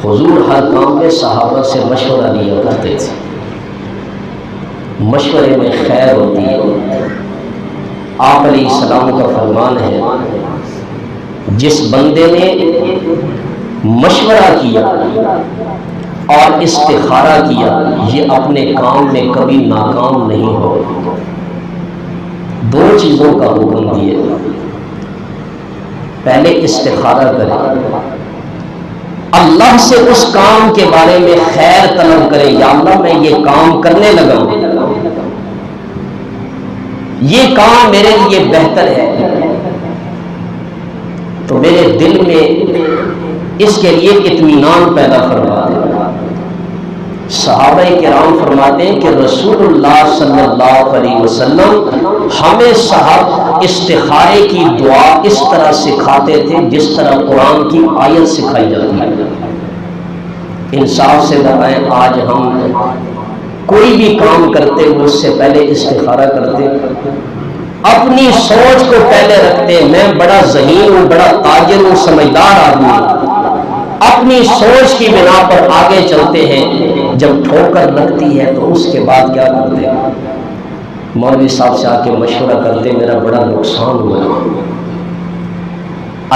حضور ہر کام میں صحابہ سے مشورہ لیا کرتے تھے، مشورے میں خیر ہوتی ہے۔ آپ علیہ السلام کا فرمان ہے، جس بندے نے مشورہ کیا اور استخارہ کیا یہ اپنے کام میں کبھی ناکام نہیں ہو۔ دو چیزوں کا حکم دیے، پہلے استخارہ کریں، اللہ سے اس کام کے بارے میں خیر طلب کریں، یا اللہ میں یہ کام کرنے لگا ہوں، یہ کام میرے لیے بہتر ہے، تو میرے دل میں اس کے لیے اطمینان پیدا فرما دے۔ صحابہ کرام فرماتے ہیں کہ رسول اللہ صلی اللہ علیہ وسلم ہمیں صاحب استخارے کی دعا اس طرح سکھاتے تھے جس طرح قرآن کی آیت سکھائی جاتی ہے۔ انصاف سے بتائیں، آج ہم کوئی بھی کام کرتے ہوئے اس سے پہلے استخارہ کرتے، اپنی سوچ کو پہلے رکھتے، میں بڑا ذہین ہوں، بڑا تاجر ہوں، سمجھدار آدمی ہوں، اپنی سوچ کی بنا پر آگے چلتے ہیں، جب ٹھوکر لگتی ہے تو اس کے بعد کیا کرتے ہیں؟ مولوی صاحب سے آ کے مشورہ کرتے، میرا بڑا نقصان ہوا۔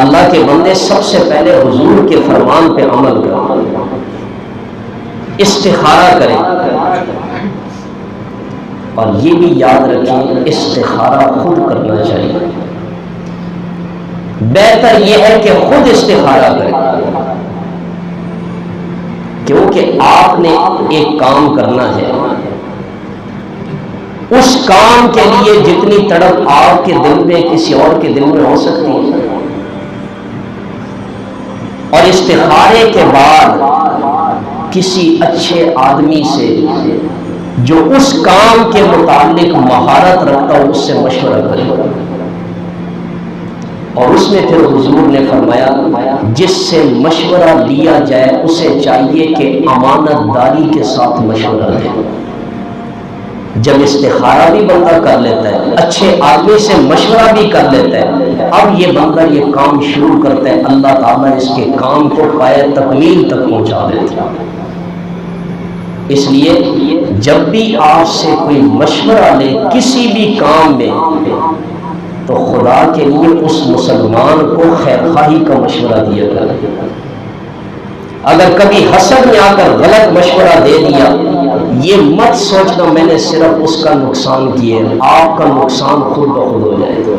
اللہ کے بندے سب سے پہلے حضور کے فرمان پہ عمل کریں، استخارہ کریں، اور یہ بھی یاد رکھیں استخارہ خود کرنا چاہیے۔ بہتر یہ ہے کہ خود استخارہ کریں، کیونکہ آپ نے ایک کام کرنا ہے، اس کام کے لیے جتنی تڑپ آپ کے دل میں کسی اور کے دل میں ہو سکتی ہے، اور استخارے کے بعد کسی اچھے آدمی سے جو اس کام کے متعلق مہارت رکھتا ہو اس سے مشورہ کرے، اور اس میں پھر حضور نے فرمایا جس سے مشورہ لیا جائے اسے چاہیے کہ امانت داری کے ساتھ مشورہ دے۔ جب استخارہ بھی بندہ کر لیتا ہے، اچھے آدمی سے مشورہ بھی کر لیتا ہے، اب یہ بندہ یہ کام شروع کرتا ہے، اللہ تعالیٰ اس کے کام کو پائے تکمیل تک پہنچا دیتا ہے۔ اس لیے جب بھی آپ سے کوئی مشورہ لے کسی بھی کام میں، تو خدا کے لیے اس مسلمان کو خیر خواہی کا مشورہ دیا کرے۔ اگر کبھی حسد میں آ کر غلط مشورہ دے دیا، یہ مت سوچنا میں نے صرف اس کا نقصان کیا، آپ کا نقصان خود بخود ہو جائے گا۔